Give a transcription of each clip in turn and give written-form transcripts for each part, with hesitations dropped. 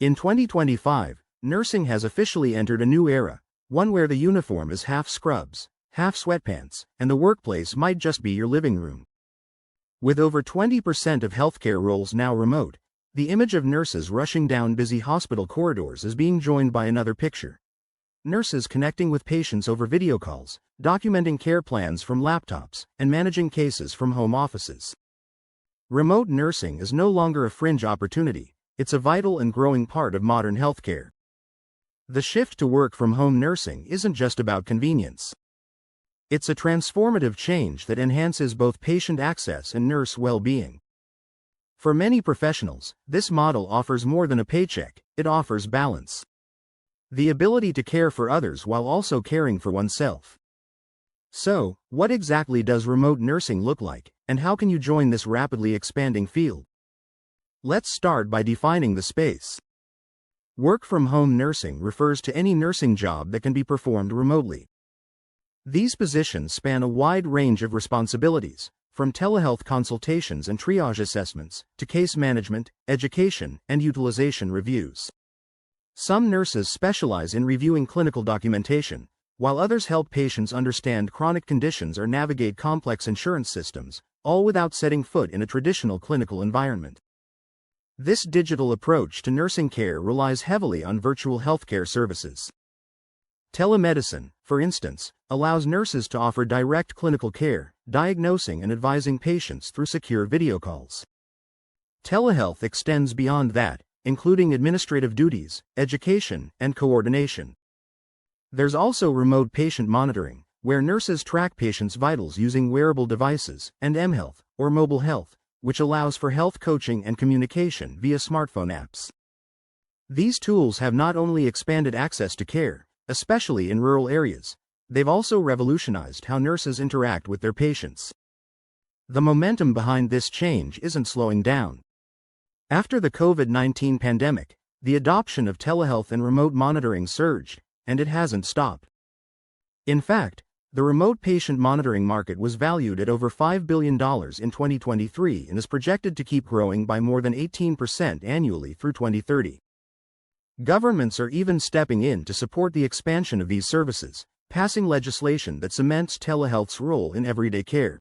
In 2025, nursing has officially entered a new era, one where the uniform is half scrubs, half sweatpants, and the workplace might just be your living room. With over 20% of healthcare roles now remote, the image of nurses rushing down busy hospital corridors is being joined by another picture. Nurses connecting with patients over video calls, documenting care plans from laptops, and managing cases from home offices. Remote nursing is no longer a fringe opportunity, it's a vital and growing part of modern healthcare. The shift to work-from-home nursing isn't just about convenience. It's a transformative change that enhances both patient access and nurse well-being. For many professionals, this model offers more than a paycheck, it offers balance. The ability to care for others while also caring for oneself. So, what exactly does remote nursing look like, and how can you join this rapidly expanding field? Let's start by defining the space. Work-from-home nursing refers to any nursing job that can be performed remotely. These positions span a wide range of responsibilities, from telehealth consultations and triage assessments, to case management, education, and utilization reviews. Some nurses specialize in reviewing clinical documentation, while others help patients understand chronic conditions or navigate complex insurance systems, all without setting foot in a traditional clinical environment. This digital approach to nursing care relies heavily on virtual healthcare services. Telemedicine, for instance, allows nurses to offer direct clinical care, diagnosing and advising patients through secure video calls. Telehealth extends beyond that, including administrative duties, education, and coordination. There's also remote patient monitoring, where nurses track patients' vitals using wearable devices, and mHealth, or mobile health, which allows for health coaching and communication via smartphone apps. These tools have not only expanded access to care, especially in rural areas, they've also revolutionized how nurses interact with their patients. The momentum behind this change isn't slowing down. After the COVID-19 pandemic, the adoption of telehealth and remote monitoring surged, and it hasn't stopped. In fact, the remote patient monitoring market was valued at over $5 billion in 2023 and is projected to keep growing by more than 18% annually through 2030. Governments are even stepping in to support the expansion of these services, passing legislation that cements telehealth's role in everyday care.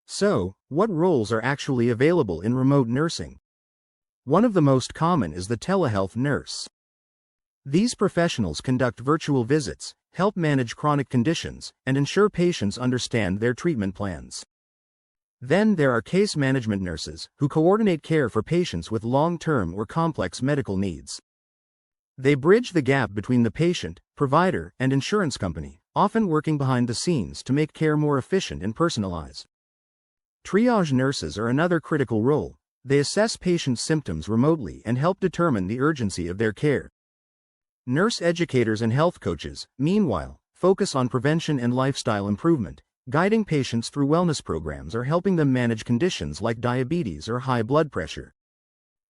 So, what roles are actually available in remote nursing? One of the most common is the telehealth nurse. These professionals conduct virtual visits, help manage chronic conditions, and ensure patients understand their treatment plans. Then there are case management nurses, who coordinate care for patients with long-term or complex medical needs. They bridge the gap between the patient, provider, and insurance company, often working behind the scenes to make care more efficient and personalized. Triage nurses are another critical role. They assess patients' symptoms remotely and help determine the urgency of their care. Nurse educators and health coaches, meanwhile, focus on prevention and lifestyle improvement, guiding patients through wellness programs or helping them manage conditions like diabetes or high blood pressure.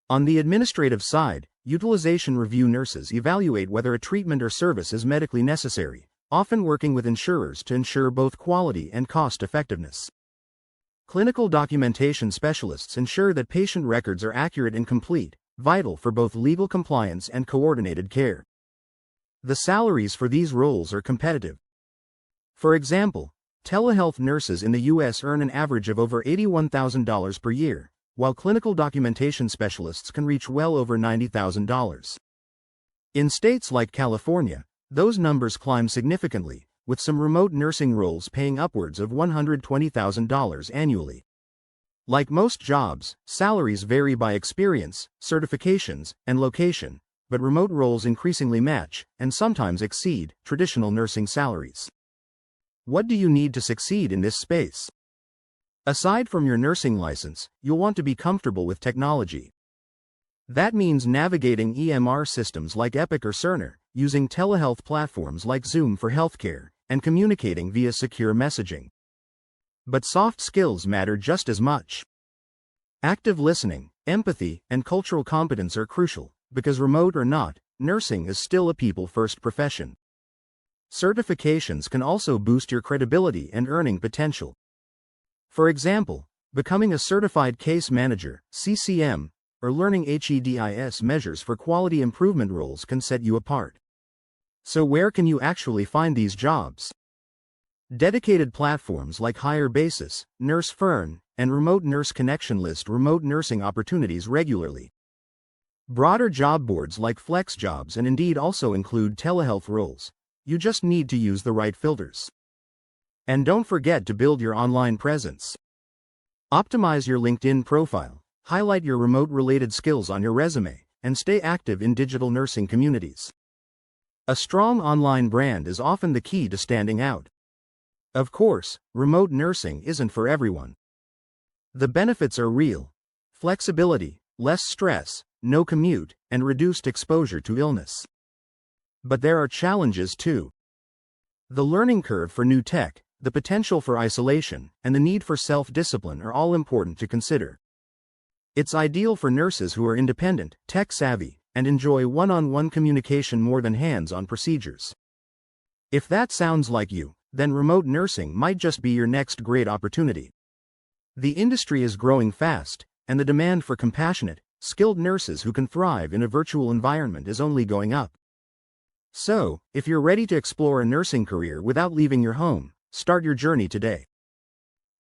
On the administrative side, utilization review nurses evaluate whether a treatment or service is medically necessary, often working with insurers to ensure both quality and cost effectiveness. Clinical documentation specialists ensure that patient records are accurate and complete, vital for both legal compliance and coordinated care. The salaries for these roles are competitive. For example, telehealth nurses in the U.S. earn an average of over $81,000 per year, while clinical documentation specialists can reach well over $90,000. In states like California, those numbers climb significantly, with some remote nursing roles paying upwards of $120,000 annually. Like most jobs, salaries vary by experience, certifications, and location, but remote roles increasingly match, and sometimes exceed, traditional nursing salaries. What do you need to succeed in this space? Aside from your nursing license, you'll want to be comfortable with technology. That means navigating EMR systems like Epic or Cerner, using telehealth platforms like Zoom for healthcare, and communicating via secure messaging. But soft skills matter just as much. Active listening, empathy, and cultural competence are crucial, because remote or not, nursing is still a people-first profession. Certifications can also boost your credibility and earning potential. For example, becoming a certified case manager (CCM) or learning HEDIS measures for quality improvement roles can set you apart. So where can you actually find these jobs? Dedicated platforms like Hire Basis, Nurse Fern, and Remote Nurse Connection list remote nursing opportunities regularly. Broader job boards like FlexJobs and Indeed also include telehealth roles. You just need to use the right filters. And don't forget to build your online presence. Optimize your LinkedIn profile, highlight your remote-related skills on your resume, and stay active in digital nursing communities. A strong online brand is often the key to standing out. Of course, remote nursing isn't for everyone. The benefits are real: flexibility, less stress, no commute, and reduced exposure to illness. But there are challenges too. The learning curve for new tech, the potential for isolation, and the need for self-discipline are all important to consider. It's ideal for nurses who are independent, tech-savvy, and enjoy one-on-one communication more than hands-on procedures. If that sounds like you, then remote nursing might just be your next great opportunity. The industry is growing fast, and the demand for compassionate, skilled nurses who can thrive in a virtual environment is only going up. So, if you're ready to explore a nursing career without leaving your home, start your journey today.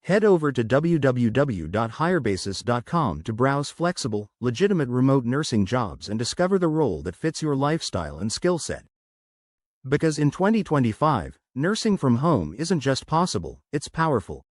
Head over to www.hirebasis.com to browse flexible, legitimate remote nursing jobs and discover the role that fits your lifestyle and skill set. Because in 2025, nursing from home isn't just possible, it's powerful.